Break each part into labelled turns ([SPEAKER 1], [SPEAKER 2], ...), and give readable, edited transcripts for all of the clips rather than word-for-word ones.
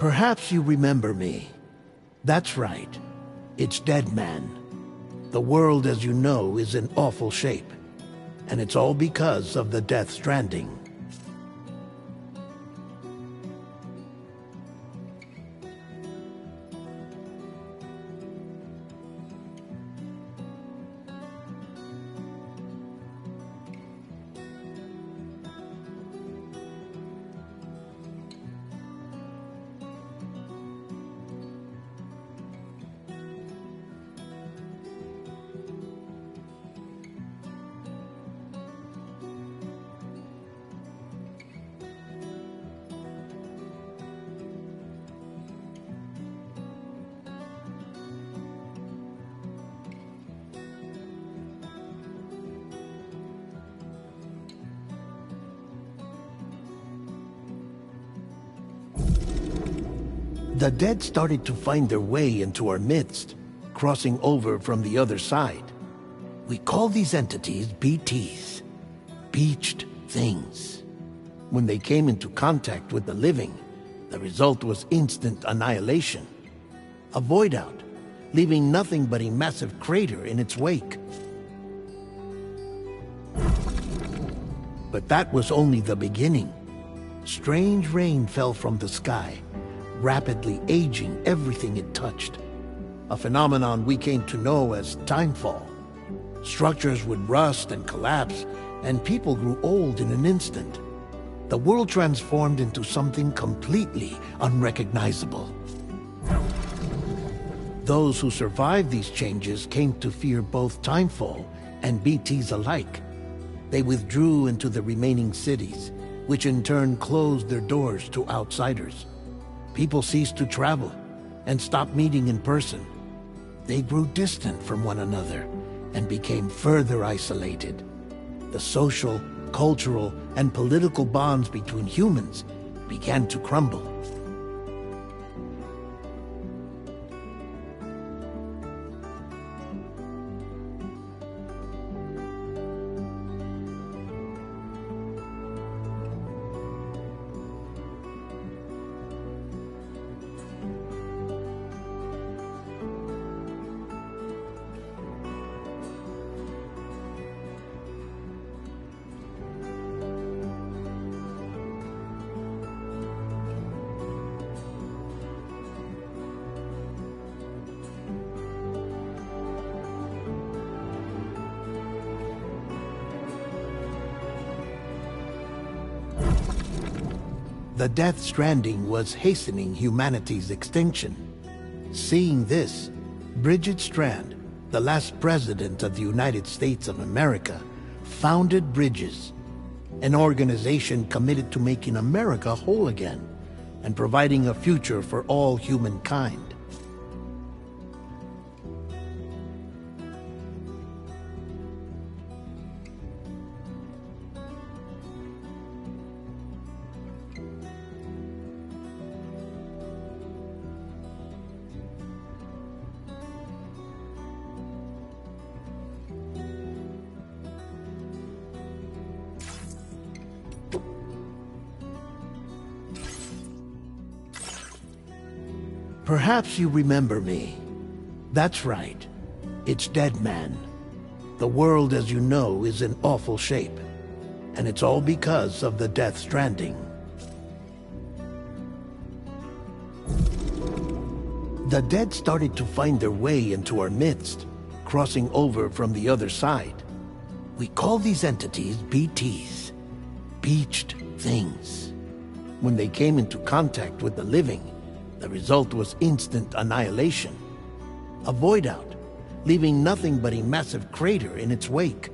[SPEAKER 1] Perhaps you remember me. That's right. It's Dead Man. The world, as you know, is in awful shape. And it's all because of the Death Stranding. The dead started to find their way into our midst, crossing over from the other side. We call these entities BTs, Beached Things. When they came into contact with the living, the result was instant annihilation. A void out, leaving nothing but a massive crater in its wake. But that was only the beginning. Strange rain fell from the sky, rapidly aging everything it touched. A phenomenon we came to know as timefall. Structures would rust and collapse, and people grew old in an instant. The world transformed into something completely unrecognizable. Those who survived these changes came to fear both timefall and BTs alike. They withdrew into the remaining cities, which in turn closed their doors to outsiders. People ceased to travel and stopped meeting in person. They grew distant from one another and became further isolated. The social, cultural, and political bonds between humans began to crumble. The Death Stranding was hastening humanity's extinction. Seeing this, Bridget Strand, the last president of the United States of America, founded Bridges, an organization committed to making America whole again and providing a future for all humankind. Perhaps you remember me. That's right. It's Dead Man. The world, as you know, is in awful shape. And it's all because of the Death Stranding. The dead started to find their way into our midst, crossing over from the other side. We call these entities BTs, Beached Things. When they came into contact with the living, the result was instant annihilation. A void out, leaving nothing but a massive crater in its wake.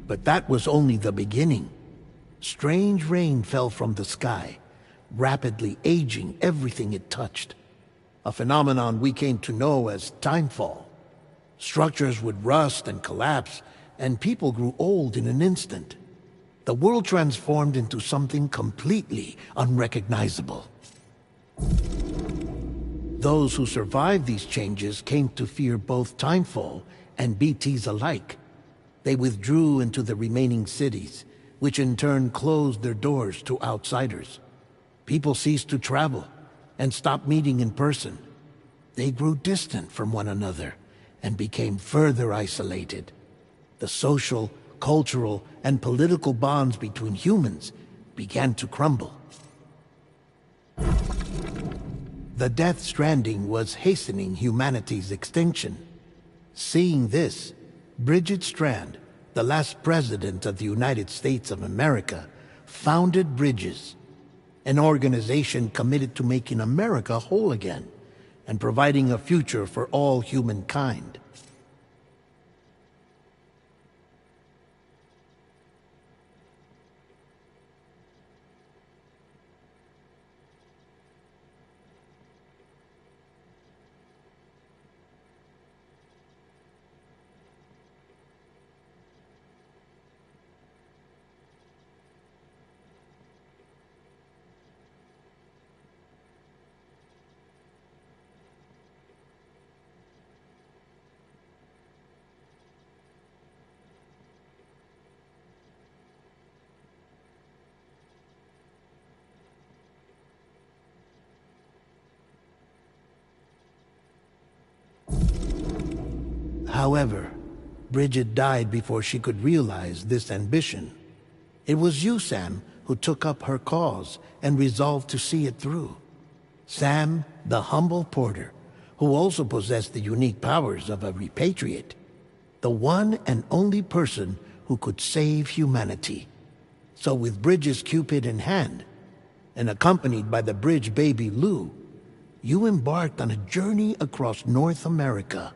[SPEAKER 1] But that was only the beginning. Strange rain fell from the sky, rapidly aging everything it touched. A phenomenon we came to know as timefall. Structures would rust and collapse, and people grew old in an instant. The world transformed into something completely unrecognizable. Those who survived these changes came to fear both timefall and BTs alike. They withdrew into the remaining cities, which in turn closed their doors to outsiders. People ceased to travel and stopped meeting in person. They grew distant from one another and became further isolated. The social, cultural, and political bonds between humans began to crumble. The Death Stranding was hastening humanity's extinction. Seeing this, Bridget Strand, the last president of the United States of America, founded Bridges, an organization committed to making America whole again and providing a future for all humankind. However, Bridget died before she could realize this ambition. It was you, Sam, who took up her cause and resolved to see it through. Sam, the humble porter, who also possessed the unique powers of a repatriate. The one and only person who could save humanity. So with Bridges' Cupid in hand, and accompanied by the bridge baby Lou, you embarked on a journey across North America.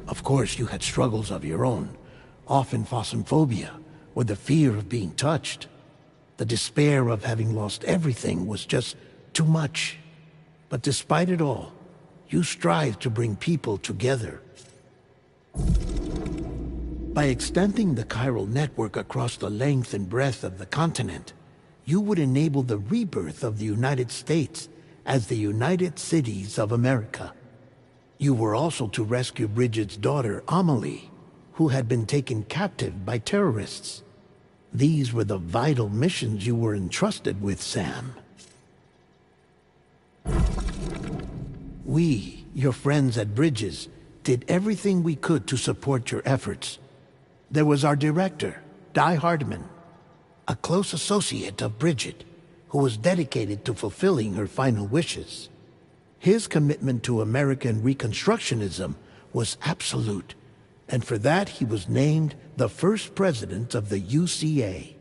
[SPEAKER 1] Of course, you had struggles of your own, often phosmophobia, or the fear of being touched. The despair of having lost everything was just too much. But despite it all, you strive to bring people together. By extending the chiral network across the length and breadth of the continent, you would enable the rebirth of the United States as the United Cities of America. You were also to rescue Bridget's daughter, Amelie, who had been taken captive by terrorists. These were the vital missions you were entrusted with, Sam. We, your friends at Bridges, did everything we could to support your efforts. There was our director, Di Hardman, a close associate of Bridget, who was dedicated to fulfilling her final wishes. His commitment to American Reconstructionism was absolute, and for that he was named the first president of the UCA.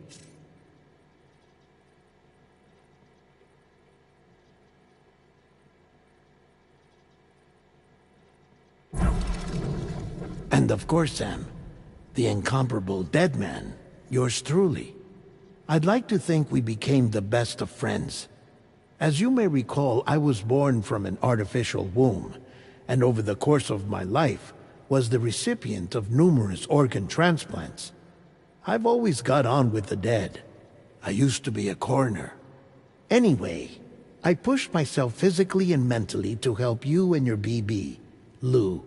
[SPEAKER 1] And of course, Sam, the incomparable Dead Man, yours truly. I'd like to think we became the best of friends. As you may recall, I was born from an artificial womb, and over the course of my life was the recipient of numerous organ transplants. I've always got on with the dead. I used to be a coroner. Anyway, I pushed myself physically and mentally to help you and your BB, Lou.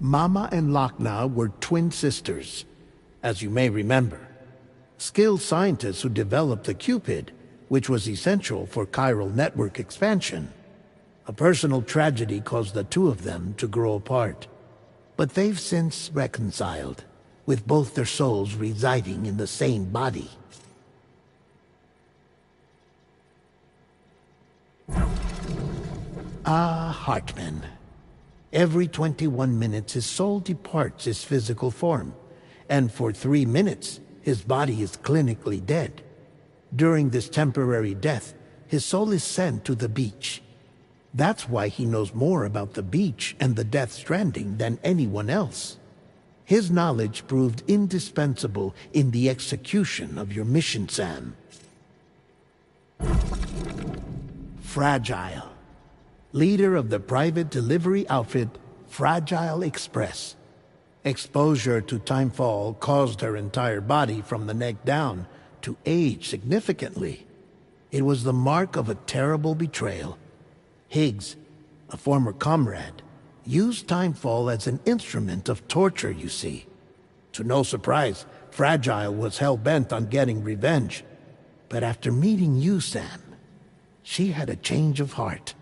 [SPEAKER 1] Mama and Lochna were twin sisters, as you may remember. Skilled scientists who developed the Cupid, which was essential for chiral network expansion. A personal tragedy caused the two of them to grow apart. But they've since reconciled, with both their souls residing in the same body. Hartman. Every 21 minutes his soul departs his physical form, and for 3 minutes his body is clinically dead. During this temporary death, his soul is sent to the beach. That's why he knows more about the beach and the Death Stranding than anyone else. His knowledge proved indispensable in the execution of your mission, Sam. Fragile. Leader of the private delivery outfit, Fragile Express. Exposure to timefall caused her entire body from the neck down to age significantly. It was the mark of a terrible betrayal. Higgs, a former comrade, used timefall as an instrument of torture, you see. To no surprise, Fragile was hell-bent on getting revenge. But after meeting you, Sam, she had a change of heart.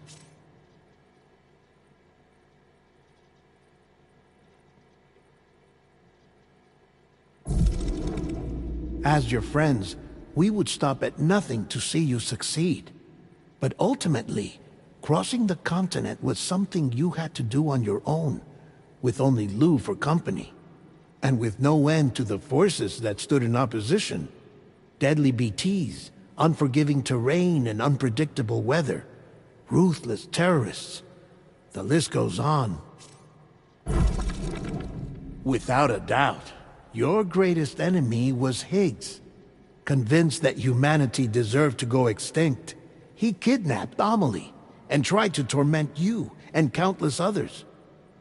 [SPEAKER 1] As your friends, we would stop at nothing to see you succeed. But ultimately, crossing the continent was something you had to do on your own, with only Lou for company, and with no end to the forces that stood in opposition. Deadly BTs, unforgiving terrain and unpredictable weather, ruthless terrorists. The list goes on. Without a doubt, your greatest enemy was Higgs. Convinced that humanity deserved to go extinct, he kidnapped Amelie and tried to torment you and countless others.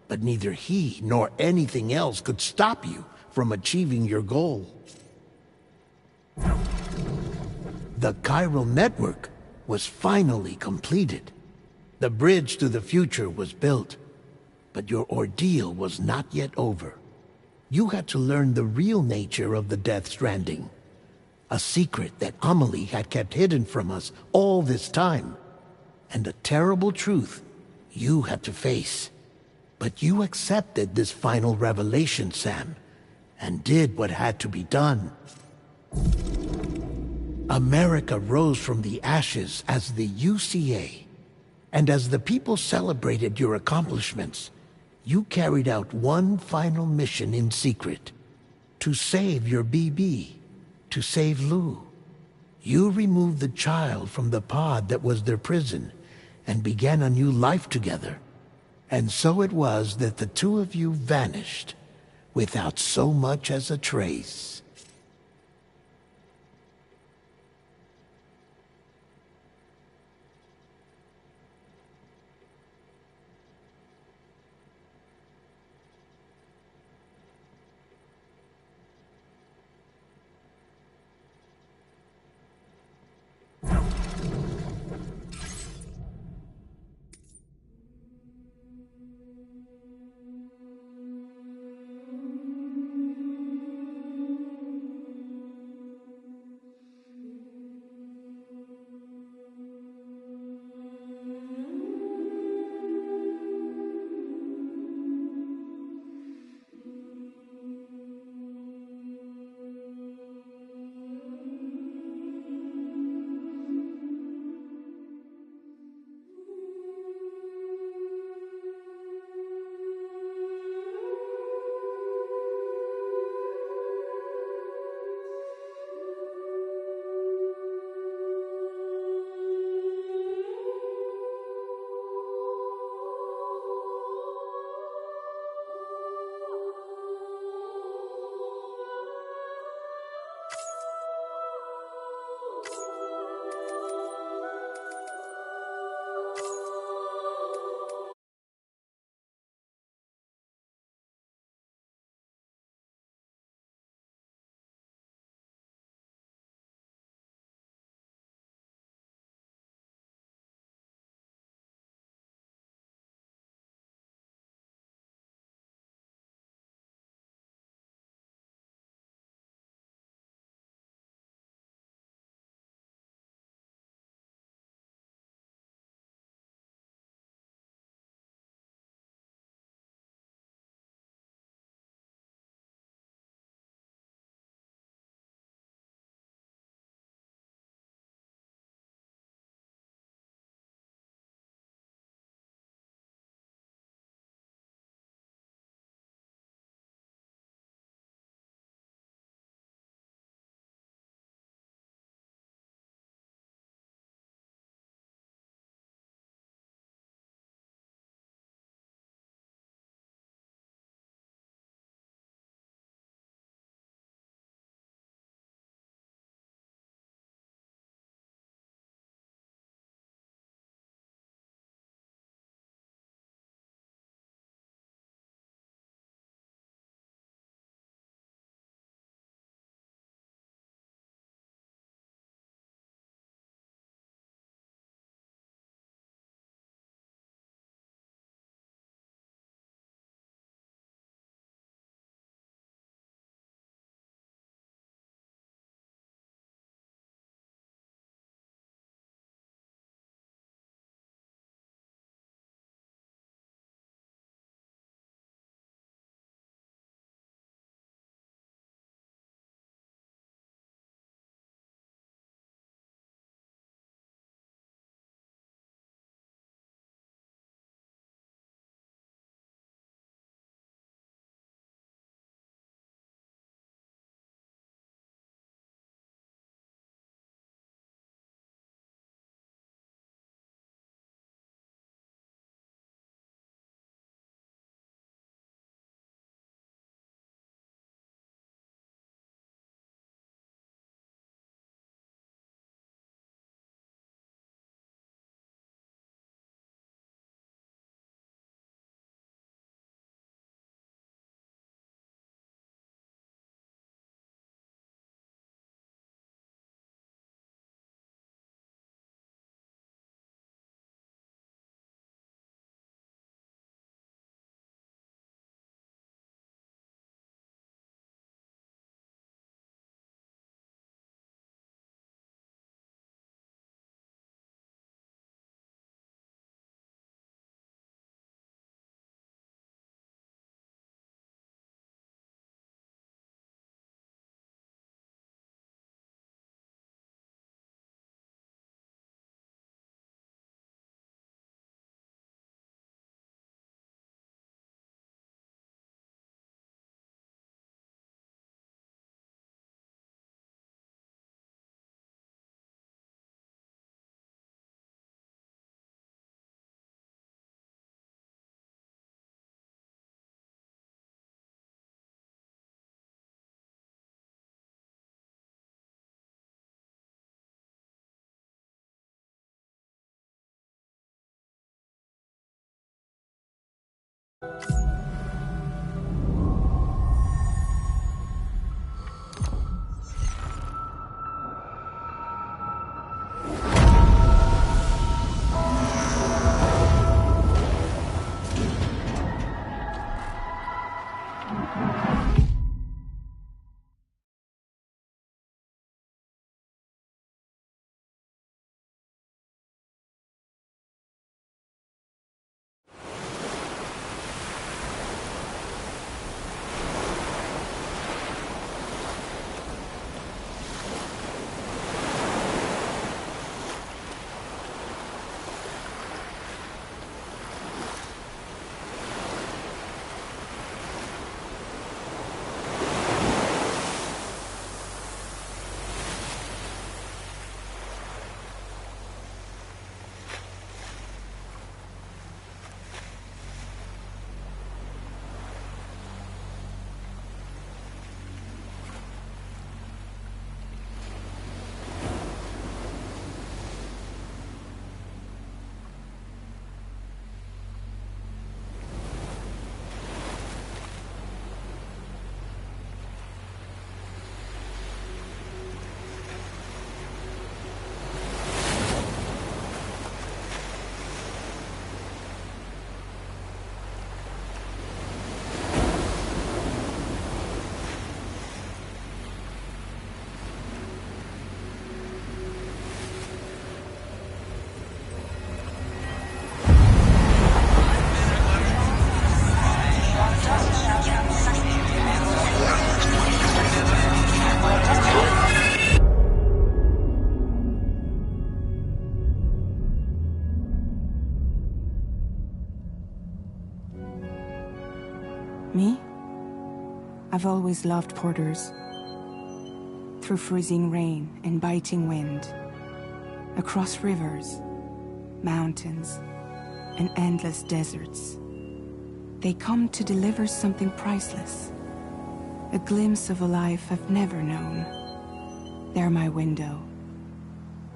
[SPEAKER 1] But neither he nor anything else could stop you from achieving your goal. The chiral network was finally completed. The bridge to the future was built, but your ordeal was not yet over. You had to learn the real nature of the Death Stranding, a secret that Amelie had kept hidden from us all this time, and a terrible truth you had to face. But you accepted this final revelation, Sam, and did what had to be done. America rose from the ashes as the UCA, and as the people celebrated your accomplishments, you carried out one final mission in secret. To save your BB. To save Lou. You removed the child from the pod that was their prison, and began a new life together. And so it was that the two of you vanished, without so much as a trace.
[SPEAKER 2] Me? I've always loved porters. Through freezing rain and biting wind, across rivers, mountains, and endless deserts, they come to deliver something priceless. A glimpse of a life I've never known. They're my window,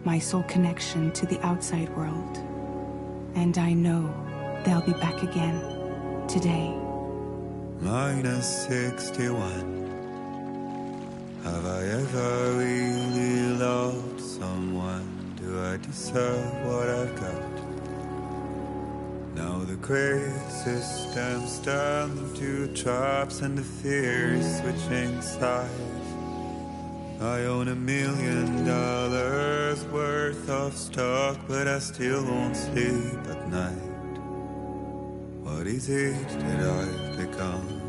[SPEAKER 2] my sole connection to the outside world. And I know they'll be back again, today.
[SPEAKER 3] Minus 61. Have I ever really loved someone? Do I deserve what I've got? Now the great systems turn into traps and the fears switching sides. I own $1 million worth of stock, but I still won't sleep at night. What is it that I've become?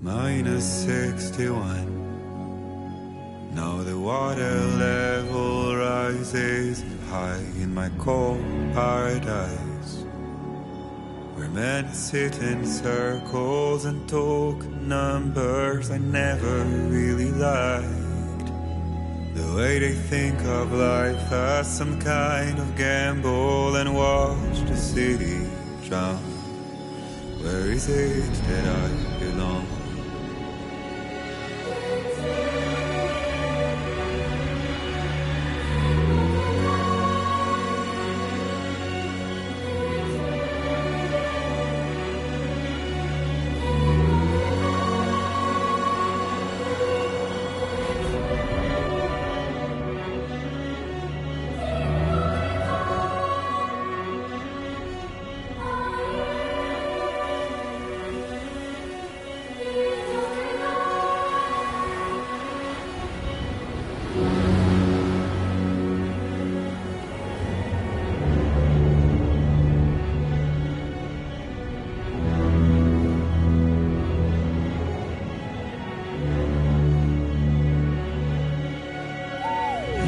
[SPEAKER 3] Minus 61. Now the water level rises high in my cold paradise, where men sit in circles and talk numbers I never really liked. The way they think of life as some kind of gamble and watch the city drown. Where is it that I belong?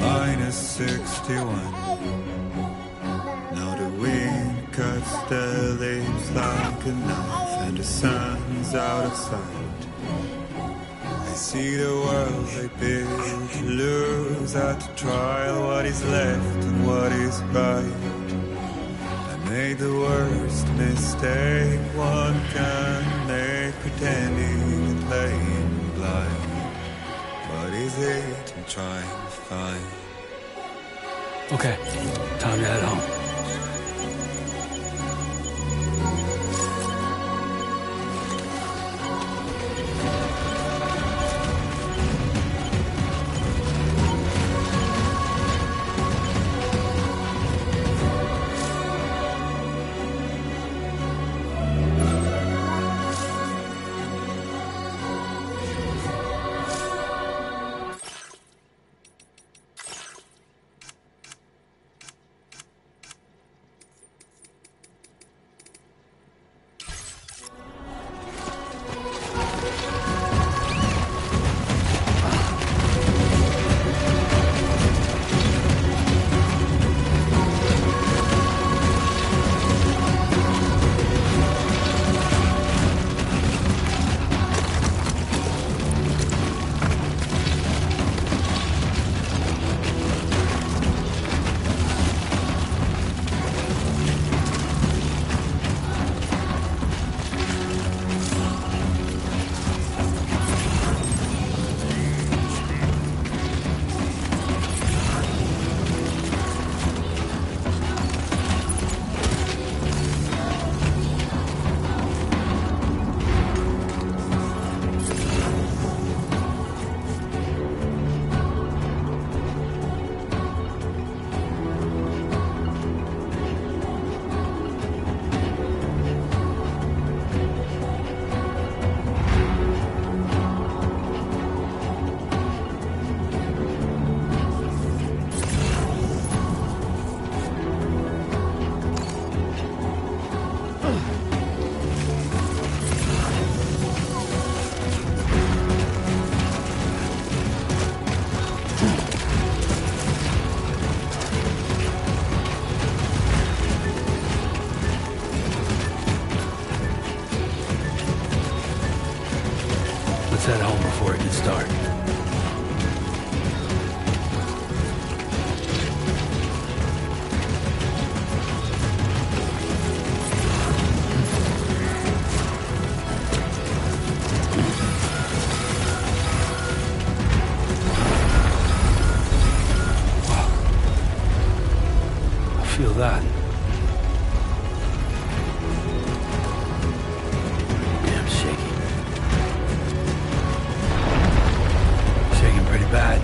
[SPEAKER 3] Minus 61. Now the wind cuts the leaves like a knife and the sun's out of sight. I see the world they build to lose at the trial, what is left and what is right. I made the worst mistake one can make, pretending and playing blind. What is it I'm trying to find?
[SPEAKER 4] Okay, time to head home. Let's head home before it gets dark. I feel that. Damn shaky. Shaking pretty bad.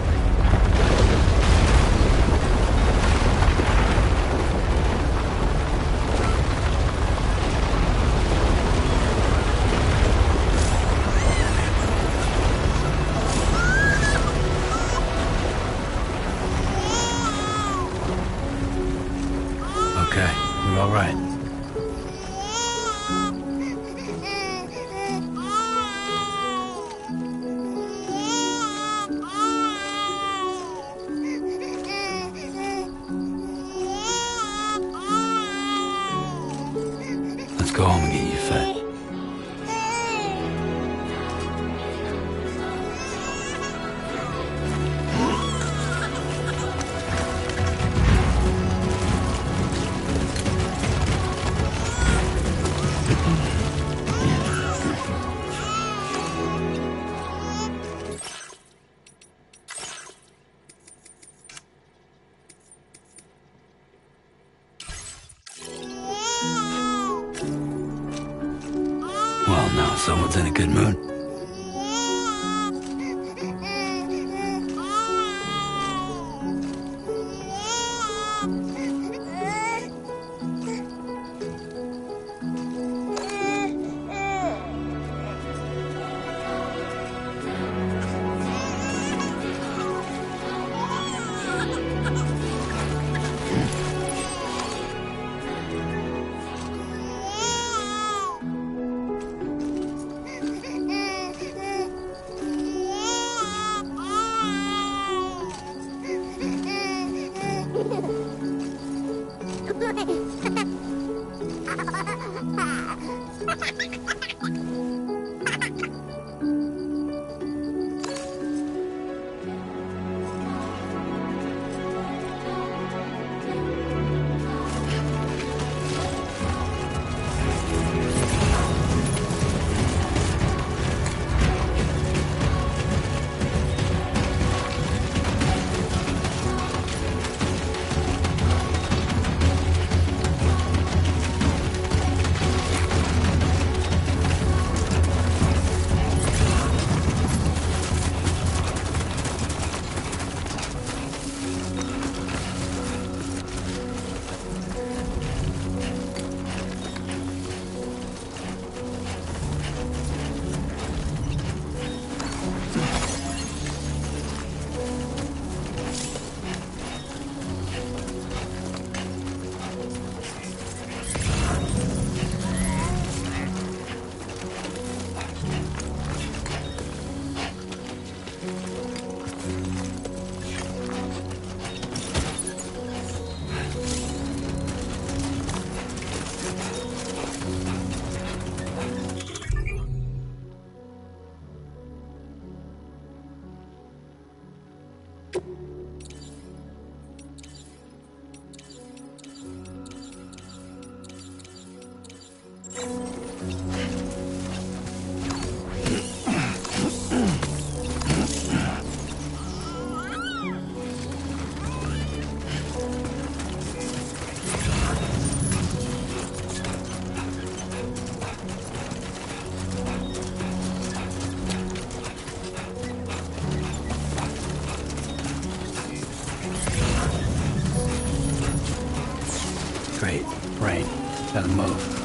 [SPEAKER 4] Okay, we're all right. Let's go home and get you fed. Well, now someone's in a good mood. Great. Rain. Gotta move.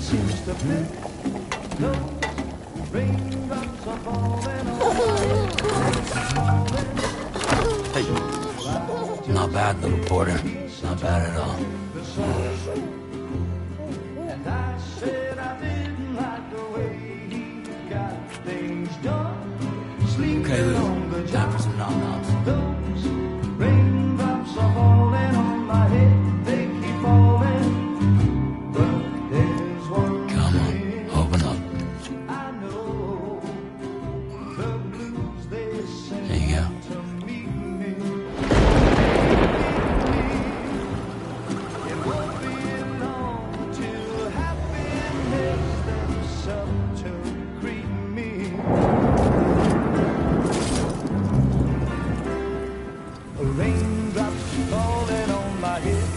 [SPEAKER 5] seems to fit. Those raindrops are falling on my head.
[SPEAKER 4] Hey. Not bad, little porter. Not bad at all.
[SPEAKER 5] And I said I didn't like the way he got things done.
[SPEAKER 4] Okay, Lou. Time for some nom-noms.
[SPEAKER 5] Those raindrops are falling on my head. They keep falling. But there's one
[SPEAKER 4] Come on, open up.
[SPEAKER 5] I know. The blues they sing
[SPEAKER 4] There you go.
[SPEAKER 5] to meet me. It won't be long till happiness steps up to greet me. Raindrops falling on my head,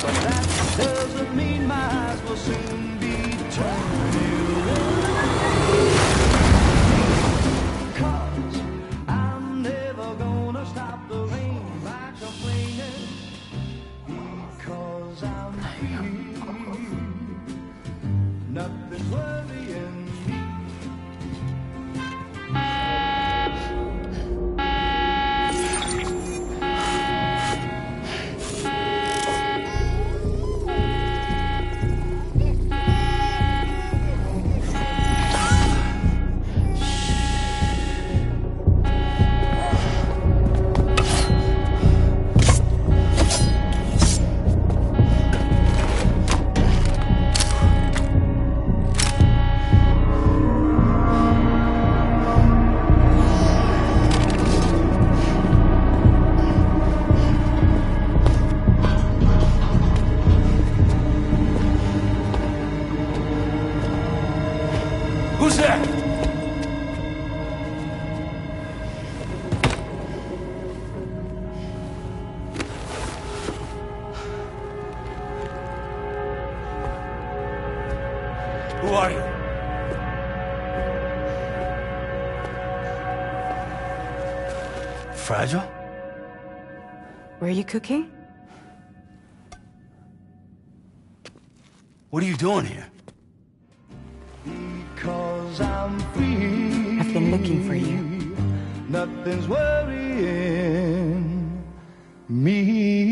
[SPEAKER 5] but that doesn't mean my eyes will soon be turning red. 'Cause I'm never gonna stop the rain by complaining, because I'm free. Nothing's worrying me.
[SPEAKER 4] Who's there? Who are you? Fragile?
[SPEAKER 2] Were you cooking?
[SPEAKER 4] What are you doing here?
[SPEAKER 5] Because I'm free.
[SPEAKER 2] I've been looking for you.
[SPEAKER 5] Nothing's worrying me.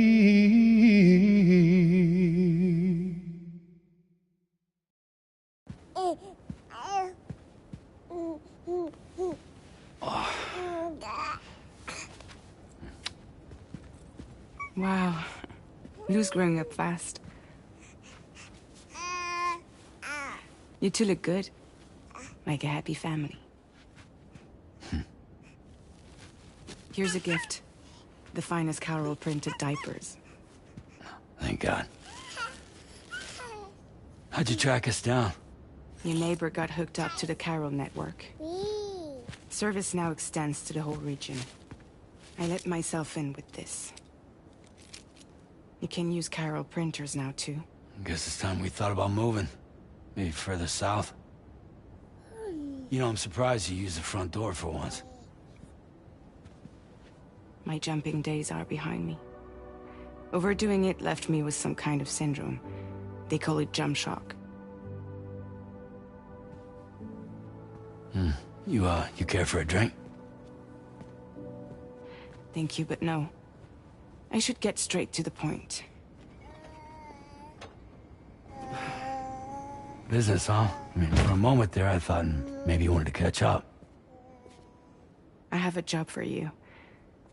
[SPEAKER 2] Wow. Lou's growing up fast. You two look good. Like a happy family. Here's a gift. The finest Carol printed diapers.
[SPEAKER 4] Thank God. How'd you track us down?
[SPEAKER 2] Your neighbor got hooked up to the Carol network. Service now extends to the whole region. I let myself in with this. You can use Carol printers now, too.
[SPEAKER 4] Guess it's time we thought about moving. Maybe further south. You know, I'm surprised you used the front door for once.
[SPEAKER 2] My jumping days are behind me. Overdoing it left me with some kind of syndrome. They call it jump shock.
[SPEAKER 4] You care for a drink?
[SPEAKER 2] Thank you, but no. I should get straight to the point.
[SPEAKER 4] Business, huh? I mean, for a moment there, I thought maybe you wanted to catch up.
[SPEAKER 2] I have a job for you.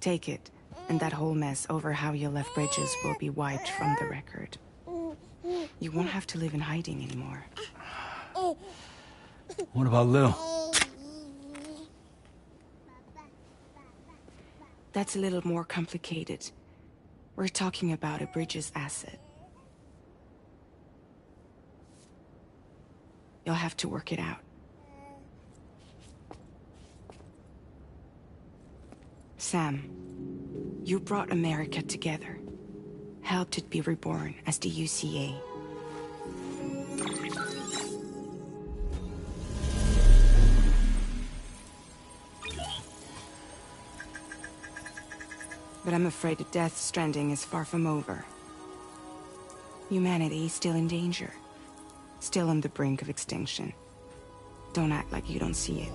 [SPEAKER 2] Take it, and that whole mess over how you left Bridges will be wiped from the record. You won't have to live in hiding anymore.
[SPEAKER 4] What about Lou?
[SPEAKER 2] That's a little more complicated. We're talking about a Bridges asset. You'll have to work it out. Sam, you brought America together. Helped it be reborn as the UCA. But I'm afraid the death stranding is far from over. Humanity is still in danger. still on the brink of extinction. Don't act like you don't see it.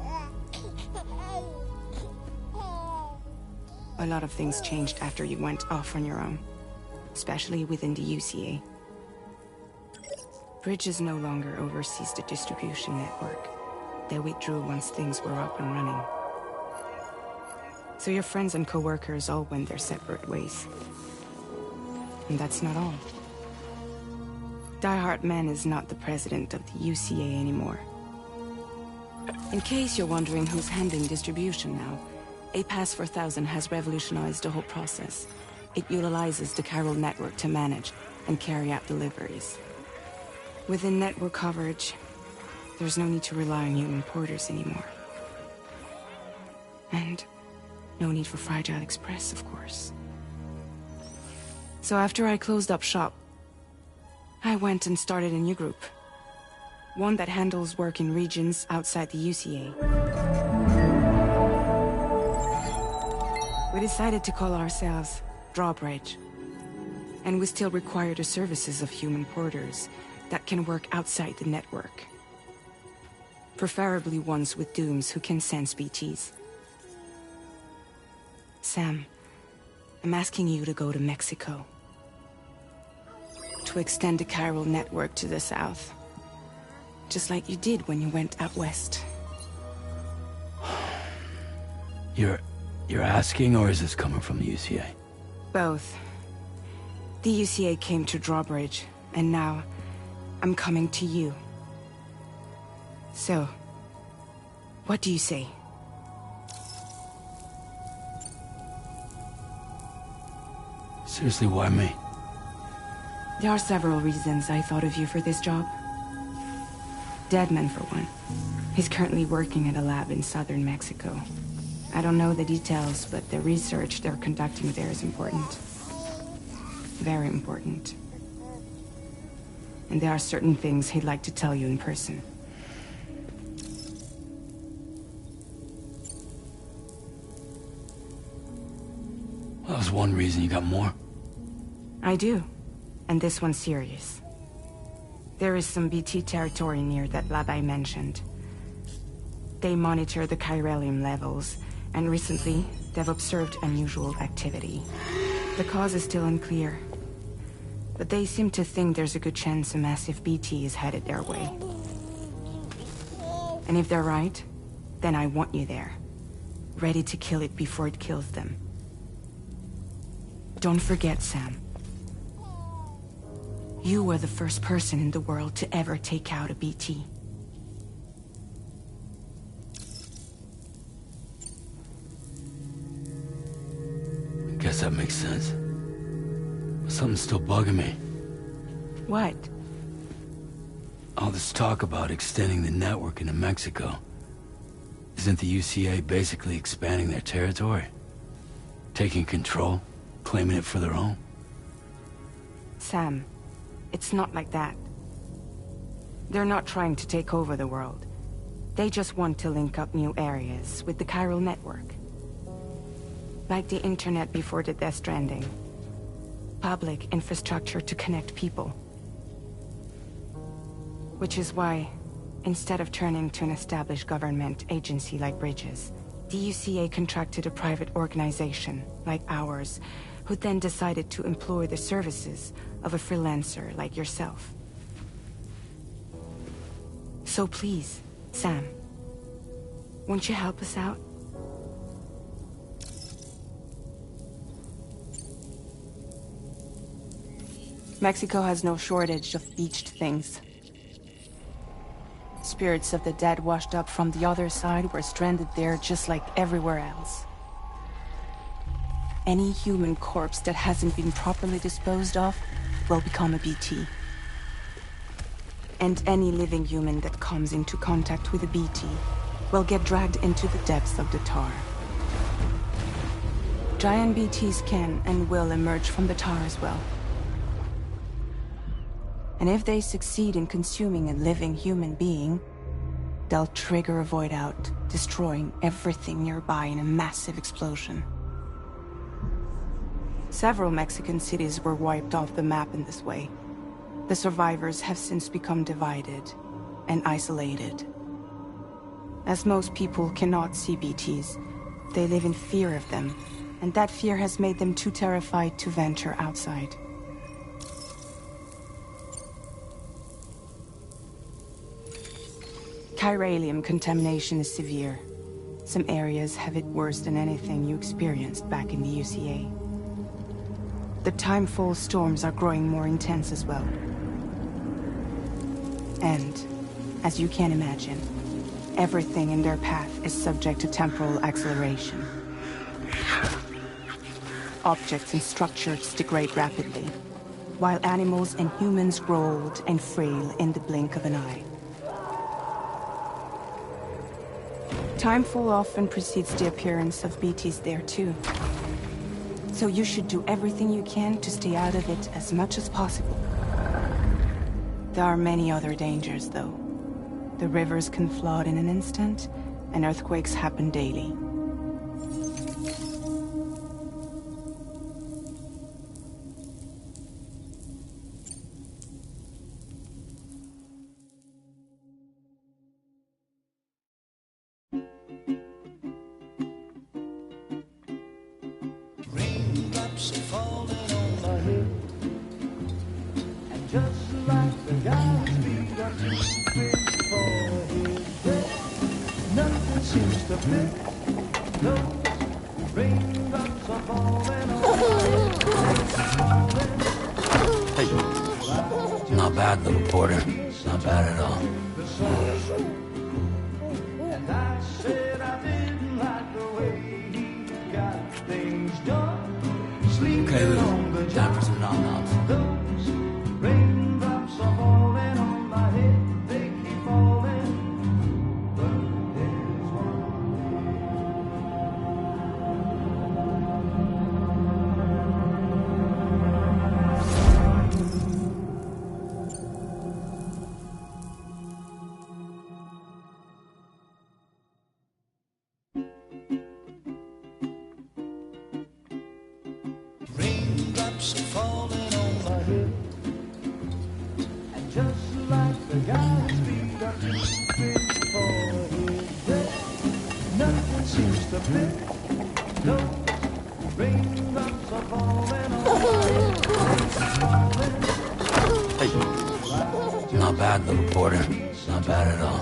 [SPEAKER 2] A lot of things changed after you went off on your own, especially within the UCA. Bridges no longer oversees the distribution network. They withdrew once things were up and running. So your friends and co-workers all went their separate ways. And that's not all. Die Hartman is not the president of the UCA anymore. In case you're wondering who's handling distribution now, A Pass 4000 has revolutionized the whole process. It utilizes the chiral network to manage and carry out deliveries. Within network coverage, there's no need to rely on human porters anymore. And no need for Fragile Express, of course. So after I closed up shop, I went and started a new group. One that handles work in regions outside the UCA. We decided to call ourselves Drawbridge. And we still require the services of human porters that can work outside the network. Preferably ones with dooms who can sense BTs. Sam, I'm asking you to go to Mexico. To extend the chiral network to the south. Just like you did when you went out west.
[SPEAKER 4] You're asking, or is this coming from the UCA?
[SPEAKER 2] Both. The UCA came to Drawbridge, and now I'm coming to you. So, what do you say?
[SPEAKER 4] Seriously, why me?
[SPEAKER 2] There are several reasons I thought of you for this job. Deadman, for one. He's currently working at a lab in southern Mexico. I don't know the details, but the research they're conducting there is important. Very important. And there are certain things he'd like to tell you in person.
[SPEAKER 4] Well, that was one reason. You got more?
[SPEAKER 2] I do. And this one's serious. There is some BT territory near that lab I mentioned. They monitor the chiralium levels, and recently, they've observed unusual activity. The cause is still unclear, but they seem to think there's a good chance a massive BT is headed their way. And if they're right, then I want you there, ready to kill it before it kills them. Don't forget, Sam. You were the first person in the world to ever take out a BT.
[SPEAKER 4] I guess that makes sense. But something's still bugging me.
[SPEAKER 2] What?
[SPEAKER 4] All this talk about extending the network into Mexico. Isn't the UCA basically expanding their territory? Taking control? Claiming it for their own?
[SPEAKER 2] Sam, it's not like that. They're not trying to take over the world. They just want to link up new areas with the chiral network. Like the internet before the Death Stranding. Public infrastructure to connect people. Which is why, instead of turning to an established government agency like Bridges, the UCA contracted a private organization, like ours, who then decided to employ the services of a freelancer like yourself. So please, Sam, won't you help us out? Mexico has no shortage of beached things. Spirits of the dead washed up from the other side were stranded there just like everywhere else. Any human corpse that hasn't been properly disposed of will become a BT. And any living human that comes into contact with a BT will get dragged into the depths of the tar. Giant BTs can and will emerge from the tar as well. And if they succeed in consuming a living human being, they'll trigger a void out, destroying everything nearby in a massive explosion. Several Mexican cities were wiped off the map in this way. The survivors have since become divided and isolated. As most people cannot see BTs, they live in fear of them, and that fear has made them too terrified to venture outside. Chiralium contamination is severe. Some areas have it worse than anything you experienced back in the UCA. The timefall storms are growing more intense as well. And, as you can imagine, everything in their path is subject to temporal acceleration. Objects and structures degrade rapidly, while animals and humans grow old and frail in the blink of an eye. Timefall often precedes the appearance of BTs there too. So you should do everything you can to stay out of it as much as possible. There are many other dangers, though. The rivers can flood in an instant, and earthquakes happen daily.
[SPEAKER 5] Raindrops are falling on my head, and just like the guy's feet are too big for his head, nothing seems to fit. Those raindrops are falling on my head.
[SPEAKER 4] Hey, not bad, little Porter. Not bad at all.
[SPEAKER 5] And I said I didn't like the way he got things done. Sleeping
[SPEAKER 4] Okay,
[SPEAKER 5] on the
[SPEAKER 4] Lou. Time for some nom-noms.
[SPEAKER 5] Those raindrops are falling on my head, they keep falling. But there's raindrops are falling on my head, and just like the guy's feet are too big for his head, nothing seems to fit. Those raindrops are falling on my head.
[SPEAKER 4] Hey, not bad, little Porter. Not bad at all.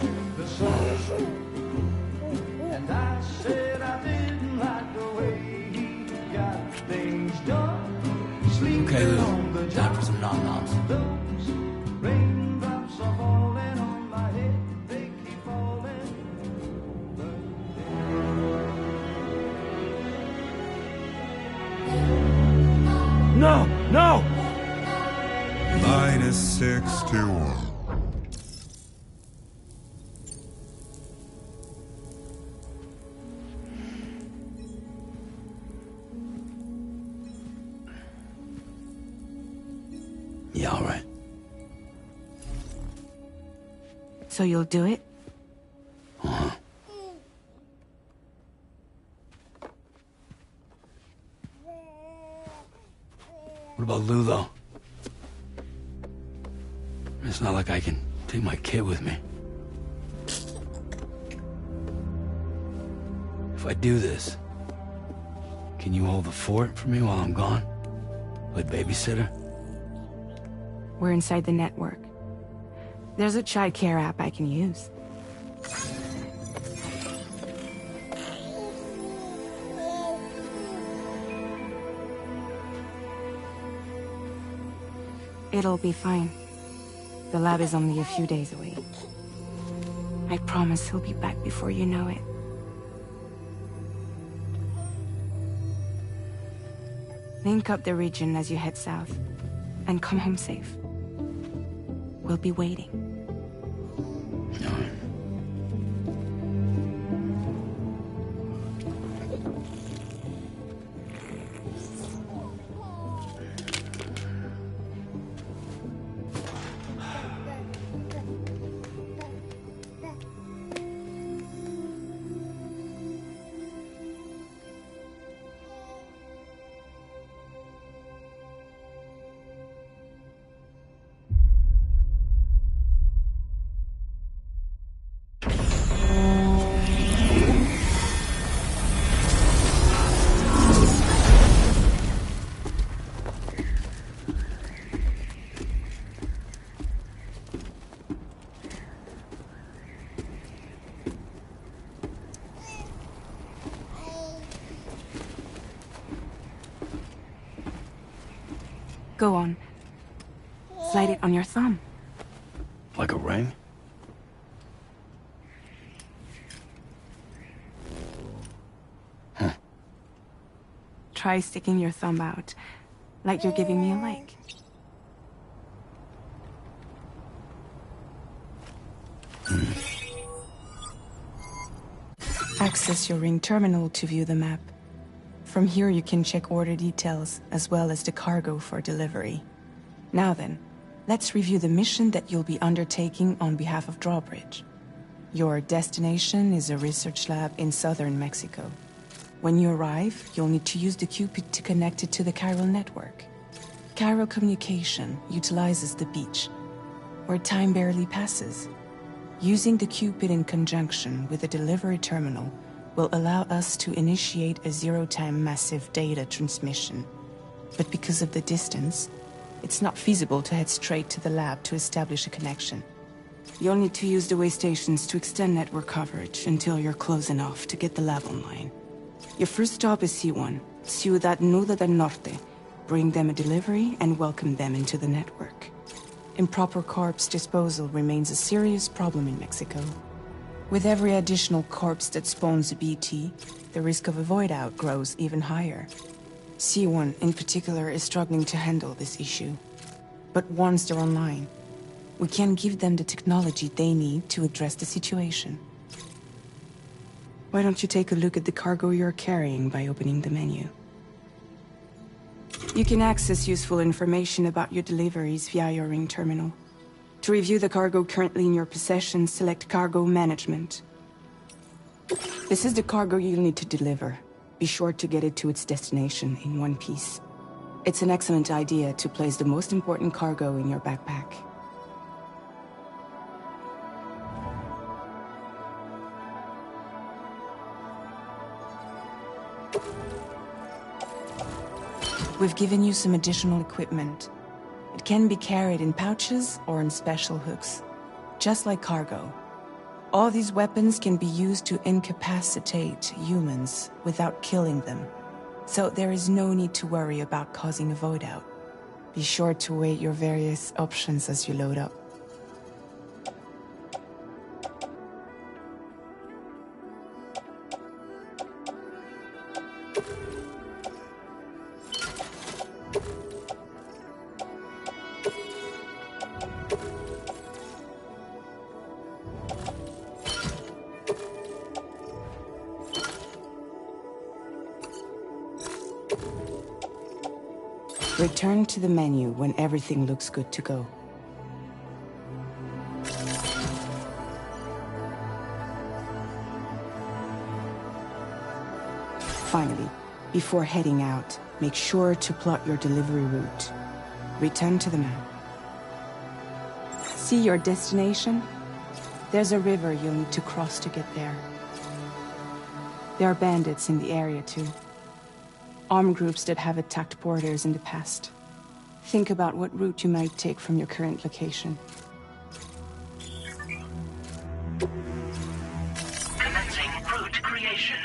[SPEAKER 5] And I said I didn't like the way he got things done. Sleeping
[SPEAKER 4] Okay,
[SPEAKER 5] on the
[SPEAKER 4] Lou. Time for some nom-noms.
[SPEAKER 5] Those raindrops are falling on my head, they keep falling.
[SPEAKER 4] No! No!
[SPEAKER 3] -61.
[SPEAKER 4] Yeah, all right.
[SPEAKER 2] So you'll do it?
[SPEAKER 4] Uh-huh. What about Lou, though? It's not like I can take my kid with me. If I do this, can you hold the fort for me while I'm gone? Play babysitter?
[SPEAKER 2] We're inside the network. There's a child care app I can use. It'll be fine. The lab is only a few days away. I promise he'll be back before you know it. Link up the region as you head south, and come home safe. We'll be waiting.
[SPEAKER 4] All right.
[SPEAKER 2] Go on. Slide it on your thumb.
[SPEAKER 4] Like a ring? Huh.
[SPEAKER 2] Try sticking your thumb out, like you're giving me a like. Access your ring terminal to view the map. From here you can check order details, as well as the cargo for delivery. Now then, let's review the mission that you'll be undertaking on behalf of Drawbridge. Your destination is a research lab in southern Mexico. When you arrive, you'll need to use the Cupid to connect it to the chiral network. Chiral communication utilizes the beach, where time barely passes. Using the Cupid in conjunction with the delivery terminal will allow us to initiate a zero-time massive data transmission. But because of the distance, it's not feasible to head straight to the lab to establish a connection. You'll need to use the way stations to extend network coverage until you're close enough to get the lab online. Your first stop is C1, Ciudad Nuda del Norte. Bring them a delivery and welcome them into the network. Improper corpse disposal remains a serious problem in Mexico. With every additional corpse that spawns a BT, the risk of a void out grows even higher. C1 in particular is struggling to handle this issue. But once they're online, we can give them the technology they need to address the situation. Why don't you take a look at the cargo you're carrying by opening the menu? You can access useful information about your deliveries via your ring terminal. To review the cargo currently in your possession, select Cargo Management. This is the cargo you'll need to deliver. Be sure to get it to its destination in one piece. It's an excellent idea to place the most important cargo in your backpack. We've given you some additional equipment. It can be carried in pouches or in special hooks, just like cargo. All these weapons can be used to incapacitate humans without killing them, so there is no need to worry about causing a void out. Be sure to weigh your various options as you load up. Return to the menu when everything looks good to go. Finally, before heading out, make sure to plot your delivery route. Return to the map. See your destination? There's a river you'll need to cross to get there. There are bandits in the area too. Armed groups that have attacked borders in the past. Think about what route you might take from your current location.
[SPEAKER 6] Commencing route creation.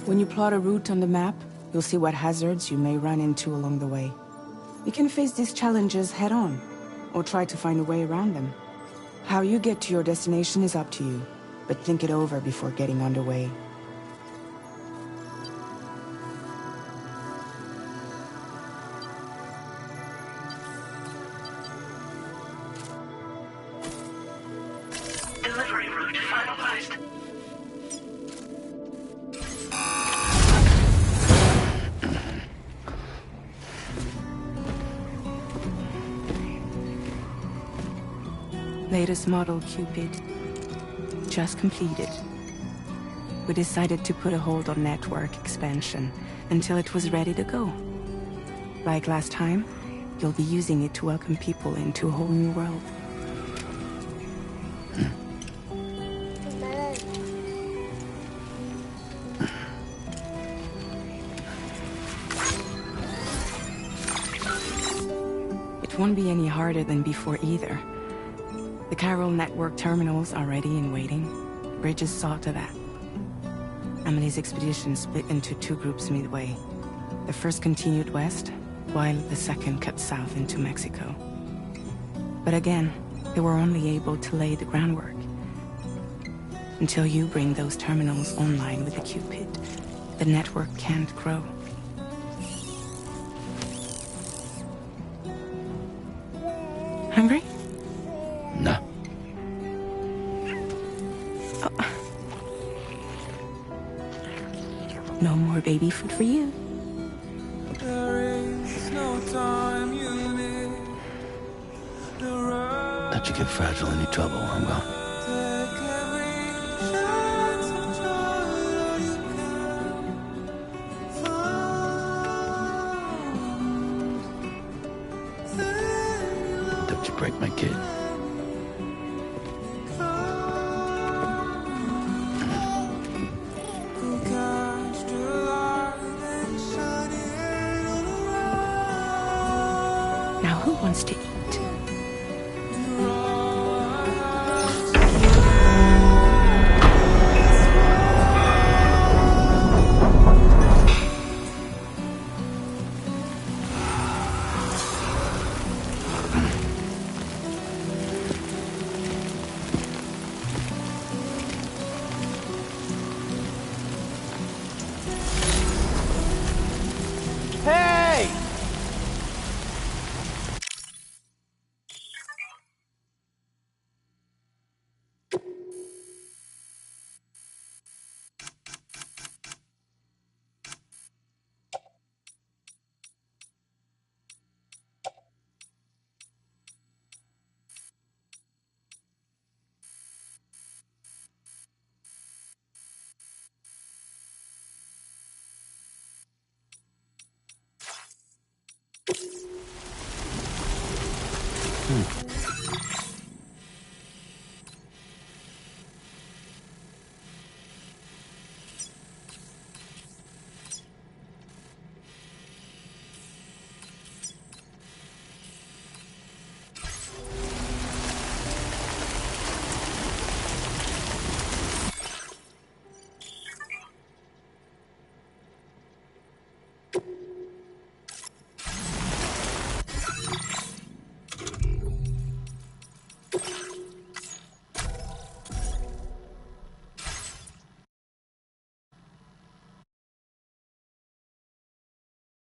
[SPEAKER 2] When you plot a route on the map, you'll see what hazards you may run into along the way. You can face these challenges head-on, or try to find a way around them. How you get to your destination is up to you, but think it over before getting underway.
[SPEAKER 6] Delivery route finalized.
[SPEAKER 2] Latest model Cupid. Just completed. We decided to put a hold on network expansion until it was ready to go. Like last time, you'll be using it to welcome people into a whole new world. It won't be any harder than before either. The chiral network terminals are ready and waiting. Bridges saw to that. Emily's expedition split into two groups midway. The first continued west, while the second cut south into Mexico. But again, they were only able to lay the groundwork. Until you bring those terminals online with the Cupid, the network can't grow. Hungry?
[SPEAKER 4] No.
[SPEAKER 2] No more baby food for you.
[SPEAKER 4] Don't you get fragile any trouble, I'm well. Don't you break my kid.
[SPEAKER 2] Now who wants to eat?
[SPEAKER 5] Hey!